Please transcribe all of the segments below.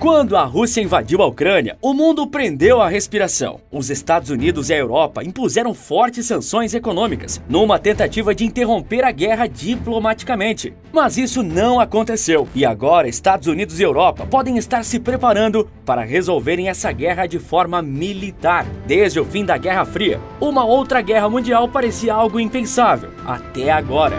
Quando a Rússia invadiu a Ucrânia, o mundo prendeu a respiração. Os Estados Unidos e a Europa impuseram fortes sanções econômicas, numa tentativa de interromper a guerra diplomaticamente. Mas isso não aconteceu, e agora Estados Unidos e Europa podem estar se preparando para resolverem essa guerra de forma militar. Desde o fim da Guerra Fria, uma outra guerra mundial parecia algo impensável, até agora.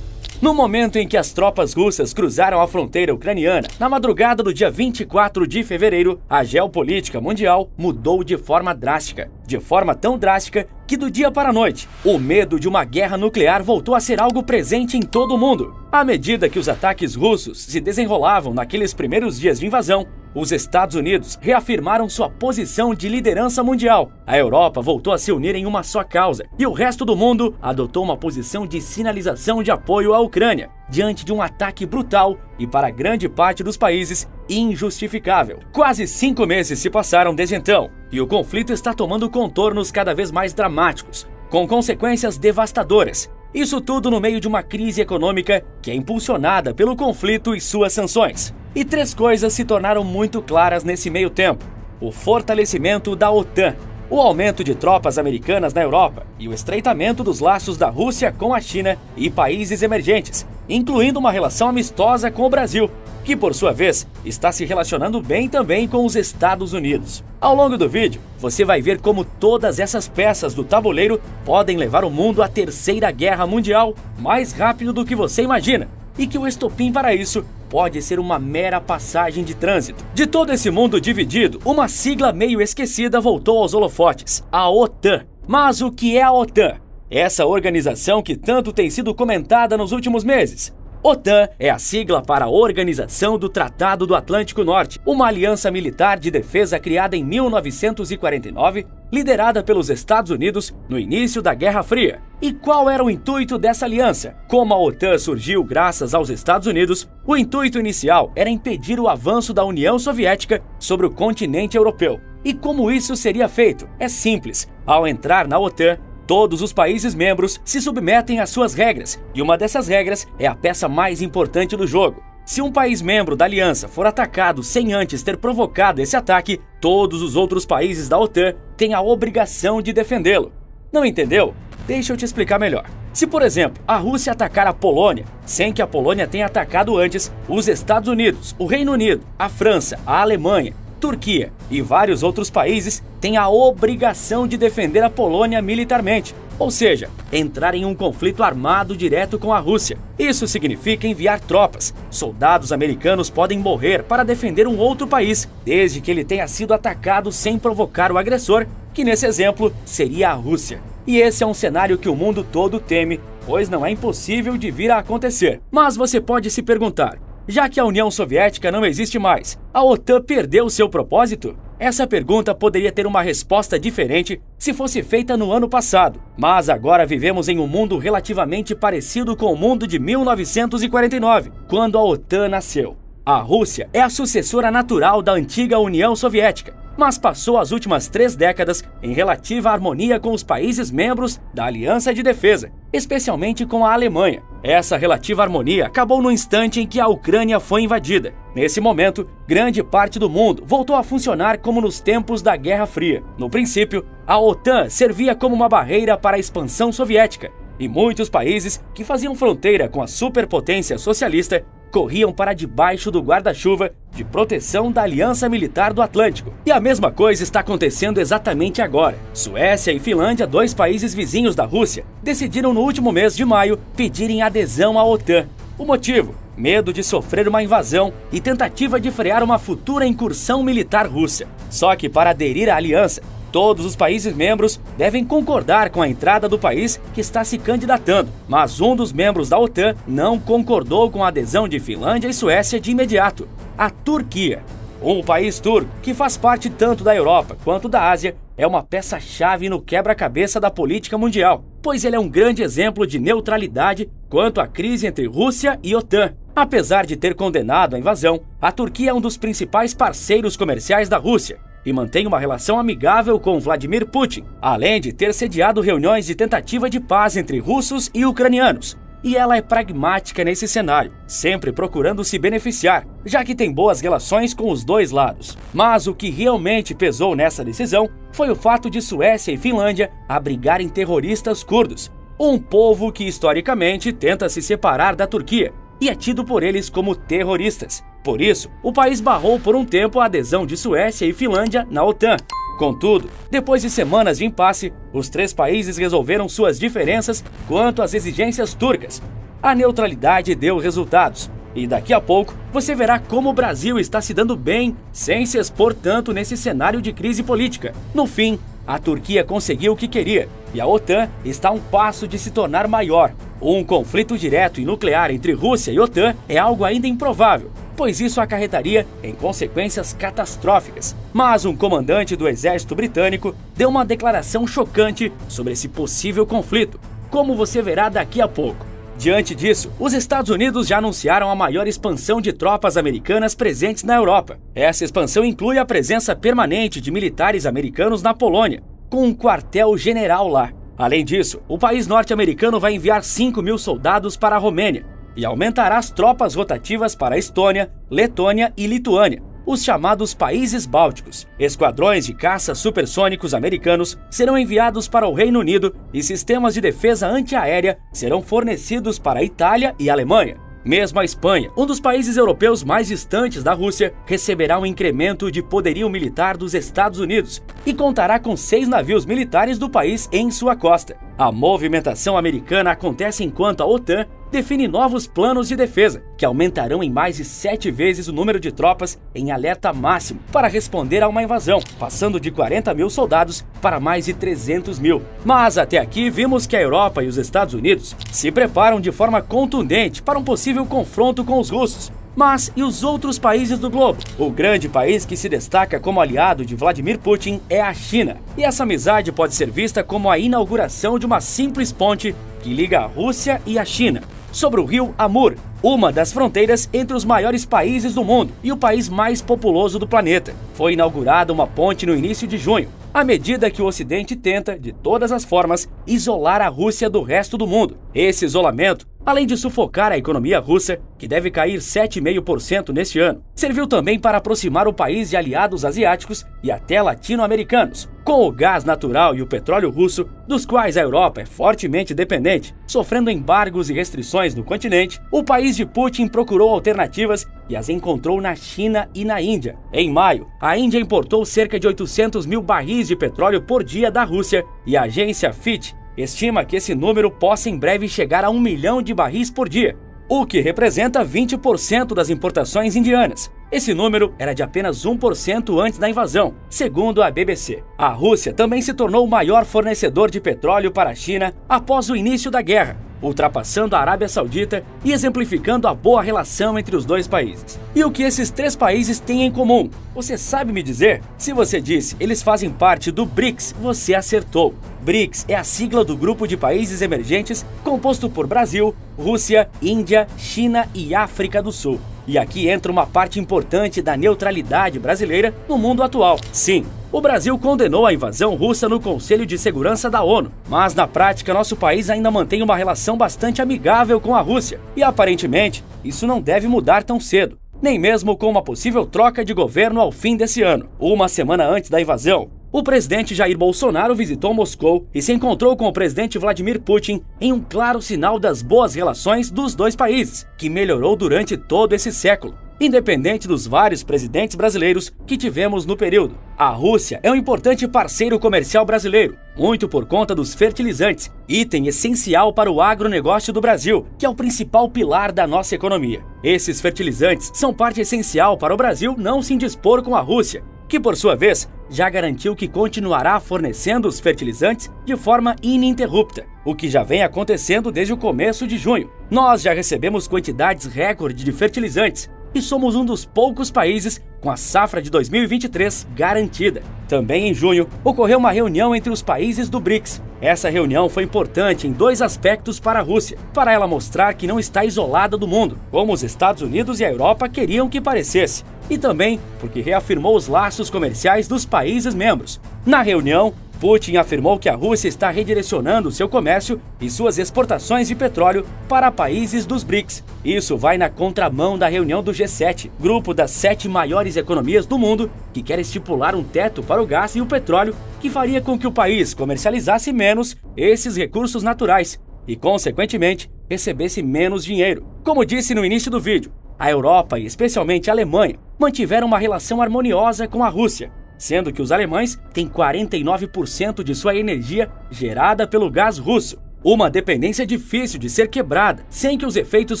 No momento em que as tropas russas cruzaram a fronteira ucraniana, na madrugada do dia 24 de fevereiro, a geopolítica mundial mudou de forma drástica. De forma tão drástica que do dia para a noite, o medo de uma guerra nuclear voltou a ser algo presente em todo o mundo. À medida que os ataques russos se desenrolavam naqueles primeiros dias de invasão, os Estados Unidos reafirmaram sua posição de liderança mundial. A Europa voltou a se unir em uma só causa e o resto do mundo adotou uma posição de sinalização de apoio à Ucrânia, diante de um ataque brutal e, para grande parte dos países, injustificável. Quase 5 meses se passaram desde então e o conflito está tomando contornos cada vez mais dramáticos, com consequências devastadoras. Isso tudo no meio de uma crise econômica que é impulsionada pelo conflito e suas sanções. E 3 coisas se tornaram muito claras nesse meio tempo: o fortalecimento da OTAN, o aumento de tropas americanas na Europa e o estreitamento dos laços da Rússia com a China e países emergentes, incluindo uma relação amistosa com o Brasil, que por sua vez está se relacionando bem também com os Estados Unidos. Ao longo do vídeo, você vai ver como todas essas peças do tabuleiro podem levar o mundo à Terceira Guerra Mundial mais rápido do que você imagina, e que o estopim para isso pode ser uma mera passagem de trânsito. De todo esse mundo dividido, uma sigla meio esquecida voltou aos holofotes: a OTAN. Mas o que é a OTAN? Essa organização que tanto tem sido comentada nos últimos meses. OTAN é a sigla para a Organização do Tratado do Atlântico Norte, uma aliança militar de defesa criada em 1949, liderada pelos Estados Unidos no início da Guerra Fria. E qual era o intuito dessa aliança? Como a OTAN surgiu graças aos Estados Unidos, o intuito inicial era impedir o avanço da União Soviética sobre o continente europeu. E como isso seria feito? É simples. Ao entrar na OTAN, todos os países membros se submetem às suas regras, e uma dessas regras é a peça mais importante do jogo. Se um país membro da aliança for atacado sem antes ter provocado esse ataque, todos os outros países da OTAN têm a obrigação de defendê-lo. Não entendeu? Deixa eu te explicar melhor. Se, por exemplo, a Rússia atacar a Polônia, sem que a Polônia tenha atacado antes, os Estados Unidos, o Reino Unido, a França, a Alemanha, Turquia e vários outros países têm a obrigação de defender a Polônia militarmente, ou seja, entrar em um conflito armado direto com a Rússia. Isso significa enviar tropas. Soldados americanos podem morrer para defender um outro país, desde que ele tenha sido atacado sem provocar o agressor, que nesse exemplo seria a Rússia. E esse é um cenário que o mundo todo teme, pois não é impossível de vir a acontecer. Mas você pode se perguntar: já que a União Soviética não existe mais, a OTAN perdeu seu propósito? Essa pergunta poderia ter uma resposta diferente se fosse feita no ano passado, mas agora vivemos em um mundo relativamente parecido com o mundo de 1949, quando a OTAN nasceu. A Rússia é a sucessora natural da antiga União Soviética, mas passou as últimas 3 décadas em relativa harmonia com os países membros da Aliança de Defesa, especialmente com a Alemanha. Essa relativa harmonia acabou no instante em que a Ucrânia foi invadida. Nesse momento, grande parte do mundo voltou a funcionar como nos tempos da Guerra Fria. No princípio, a OTAN servia como uma barreira para a expansão soviética, e muitos países que faziam fronteira com a superpotência socialista corriam para debaixo do guarda-chuva de proteção da Aliança Militar do Atlântico. E a mesma coisa está acontecendo exatamente agora. Suécia e Finlândia, 2 países vizinhos da Rússia, decidiram no último mês de maio pedirem adesão à OTAN. O motivo? Medo de sofrer uma invasão e tentativa de frear uma futura incursão militar russa. Só que para aderir à aliança, todos os países membros devem concordar com a entrada do país que está se candidatando, mas um dos membros da OTAN não concordou com a adesão de Finlândia e Suécia de imediato: a Turquia. Um país turco que faz parte tanto da Europa quanto da Ásia é uma peça-chave no quebra-cabeça da política mundial, pois ele é um grande exemplo de neutralidade quanto à crise entre Rússia e OTAN. Apesar de ter condenado a invasão, a Turquia é um dos principais parceiros comerciais da Rússia e mantém uma relação amigável com Vladimir Putin, além de ter sediado reuniões de tentativa de paz entre russos e ucranianos. e ela é pragmática nesse cenário, sempre procurando se beneficiar, já que tem boas relações com os dois lados. Mas o que realmente pesou nessa decisão foi o fato de Suécia e Finlândia abrigarem terroristas curdos, um povo que historicamente tenta se separar da Turquia e é tido por eles como terroristas. Por isso, o país barrou por um tempo a adesão de Suécia e Finlândia na OTAN. Contudo, depois de semanas de impasse, os três países resolveram suas diferenças quanto às exigências turcas. A neutralidade deu resultados, e daqui a pouco você verá como o Brasil está se dando bem sem se expor tanto nesse cenário de crise política. No fim, a Turquia conseguiu o que queria, e a OTAN está a um passo de se tornar maior. Um conflito direto e nuclear entre Rússia e OTAN é algo ainda improvável, pois isso acarretaria em consequências catastróficas. Mas um comandante do exército britânico deu uma declaração chocante sobre esse possível conflito, como você verá daqui a pouco. Diante disso, os Estados Unidos já anunciaram a maior expansão de tropas americanas presentes na Europa. Essa expansão inclui a presença permanente de militares americanos na Polônia, com um quartel-general lá. Além disso, o país norte-americano vai enviar 5.000 soldados para a Romênia e aumentará as tropas rotativas para a Estônia, Letônia e Lituânia, os chamados países bálticos. Esquadrões de caça supersônicos americanos serão enviados para o Reino Unido e sistemas de defesa antiaérea serão fornecidos para a Itália e a Alemanha. Mesmo a Espanha, um dos países europeus mais distantes da Rússia, receberá um incremento de poderio militar dos Estados Unidos e contará com 6 navios militares do país em sua costa. A movimentação americana acontece enquanto a OTAN define novos planos de defesa, que aumentarão em mais de 7 vezes o número de tropas em alerta máximo para responder a uma invasão, passando de 40.000 soldados para mais de 300.000. Mas até aqui vimos que a Europa e os Estados Unidos se preparam de forma contundente para um possível confronto com os russos. Mas e os outros países do globo? O grande país que se destaca como aliado de Vladimir Putin é a China. E essa amizade pode ser vista como a inauguração de uma simples ponte que liga a Rússia e a China, sobre o rio Amur, uma das fronteiras entre os maiores países do mundo e o país mais populoso do planeta. Foi inaugurada uma ponte no início de junho, à medida que o Ocidente tenta, de todas as formas, isolar a Rússia do resto do mundo. Esse isolamento, além de sufocar a economia russa, que deve cair 7,5% neste ano, serviu também para aproximar o país de aliados asiáticos e até latino-americanos. Com o gás natural e o petróleo russo, dos quais a Europa é fortemente dependente, sofrendo embargos e restrições no continente, o país de Putin procurou alternativas e as encontrou na China e na Índia. Em maio, a Índia importou cerca de 800.000 barris de petróleo por dia da Rússia e a agência Fitch estima que esse número possa em breve chegar a 1 milhão de barris por dia, o que representa 20% das importações indianas. Esse número era de apenas 1% antes da invasão, segundo a BBC. A Rússia também se tornou o maior fornecedor de petróleo para a China após o início da guerra, ultrapassando a Arábia Saudita e exemplificando a boa relação entre os dois países. E o que esses três países têm em comum? Você sabe me dizer? Se você disse eles fazem parte do BRICS, você acertou. BRICS é a sigla do grupo de países emergentes composto por Brasil, Rússia, Índia, China e África do Sul. E aqui entra uma parte importante da neutralidade brasileira no mundo atual. Sim, o Brasil condenou a invasão russa no Conselho de Segurança da ONU, mas na prática nosso país ainda mantém uma relação bastante amigável com a Rússia. E aparentemente, isso não deve mudar tão cedo, nem mesmo com uma possível troca de governo ao fim desse ano. Uma semana antes da invasão, o presidente Jair Bolsonaro visitou Moscou e se encontrou com o presidente Vladimir Putin em um claro sinal das boas relações dos dois países, que melhorou durante todo esse século, independente dos vários presidentes brasileiros que tivemos no período. A Rússia é um importante parceiro comercial brasileiro, muito por conta dos fertilizantes, item essencial para o agronegócio do Brasil, que é o principal pilar da nossa economia. Esses fertilizantes são parte essencial para o Brasil não se indispor com a Rússia, que por sua vez já garantiu que continuará fornecendo os fertilizantes de forma ininterrupta, o que já vem acontecendo desde o começo de junho. Nós já recebemos quantidades recorde de fertilizantes e somos um dos poucos países com a safra de 2023 garantida. Também em junho, ocorreu uma reunião entre os países do BRICS. Essa reunião foi importante em dois aspectos para a Rússia, para ela mostrar que não está isolada do mundo, como os Estados Unidos e a Europa queriam que parecesse, e também porque reafirmou os laços comerciais dos países membros. Na reunião, Putin afirmou que a Rússia está redirecionando seu comércio e suas exportações de petróleo para países dos BRICS. Isso vai na contramão da reunião do G7, grupo das 7 maiores economias do mundo, que quer estipular um teto para o gás e o petróleo que faria com que o país comercializasse menos esses recursos naturais e, consequentemente, recebesse menos dinheiro. Como disse no início do vídeo, a Europa e especialmente a Alemanha mantiveram uma relação harmoniosa com a Rússia, sendo que os alemães têm 49% de sua energia gerada pelo gás russo. Uma dependência difícil de ser quebrada, sem que os efeitos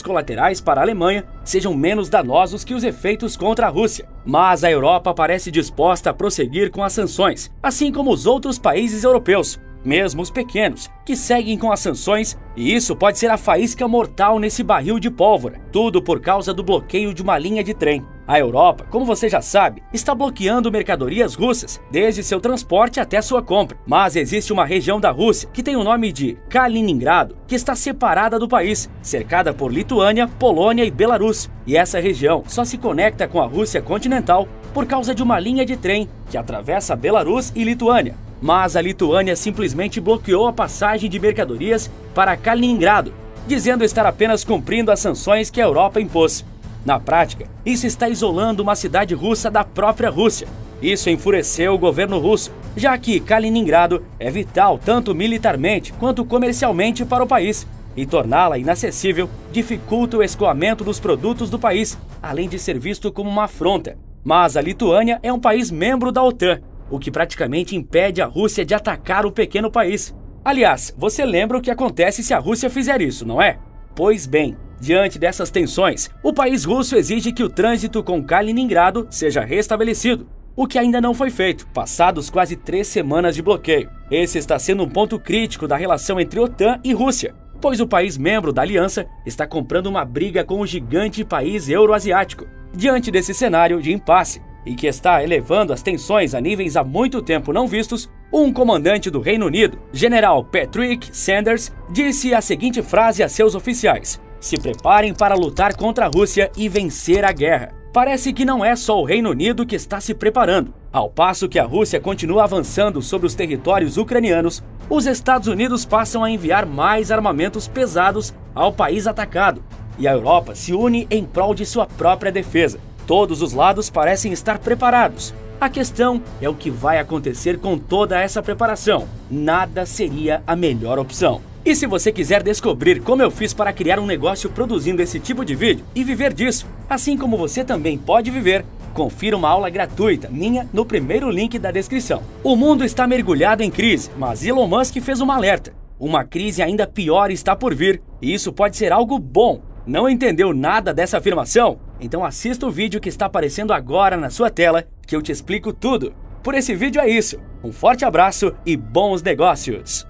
colaterais para a Alemanha sejam menos danosos que os efeitos contra a Rússia. Mas a Europa parece disposta a prosseguir com as sanções, assim como os outros países europeus, mesmo os pequenos, que seguem com as sanções, e isso pode ser a faísca mortal nesse barril de pólvora, tudo por causa do bloqueio de uma linha de trem. A Europa, como você já sabe, está bloqueando mercadorias russas, desde seu transporte até sua compra. Mas existe uma região da Rússia, que tem o nome de Kaliningrado, que está separada do país, cercada por Lituânia, Polônia e Belarus. E essa região só se conecta com a Rússia continental por causa de uma linha de trem que atravessa Belarus e Lituânia. Mas a Lituânia simplesmente bloqueou a passagem de mercadorias para Kaliningrado, dizendo estar apenas cumprindo as sanções que a Europa impôs. Na prática, isso está isolando uma cidade russa da própria Rússia. Isso enfureceu o governo russo, já que Kaliningrado é vital tanto militarmente quanto comercialmente para o país, e torná-la inacessível dificulta o escoamento dos produtos do país, além de ser visto como uma afronta. Mas a Lituânia é um país membro da OTAN, o que praticamente impede a Rússia de atacar o pequeno país. Aliás, você lembra o que acontece se a Rússia fizer isso, não é? Pois bem, diante dessas tensões, o país russo exige que o trânsito com Kaliningrado seja restabelecido, o que ainda não foi feito, passados quase 3 semanas de bloqueio. Esse está sendo um ponto crítico da relação entre OTAN e Rússia, pois o país membro da aliança está comprando uma briga com o gigante país euroasiático. Diante desse cenário de impasse, e que está elevando as tensões a níveis há muito tempo não vistos, um comandante do Reino Unido, General Patrick Sanders, disse a seguinte frase a seus oficiais: "Se preparem para lutar contra a Rússia e vencer a guerra." Parece que não é só o Reino Unido que está se preparando. Ao passo que a Rússia continua avançando sobre os territórios ucranianos, os Estados Unidos passam a enviar mais armamentos pesados ao país atacado, e a Europa se une em prol de sua própria defesa. Todos os lados parecem estar preparados. A questão é o que vai acontecer com toda essa preparação. Nada seria a melhor opção. E se você quiser descobrir como eu fiz para criar um negócio produzindo esse tipo de vídeo e viver disso, assim como você também pode viver, confira uma aula gratuita minha no primeiro link da descrição. O mundo está mergulhado em crise, mas Elon Musk fez um alerta. Uma crise ainda pior está por vir, e isso pode ser algo bom. Não entendeu nada dessa afirmação? Então assista o vídeo que está aparecendo agora na sua tela, que eu te explico tudo. Por esse vídeo é isso. Um forte abraço e bons negócios!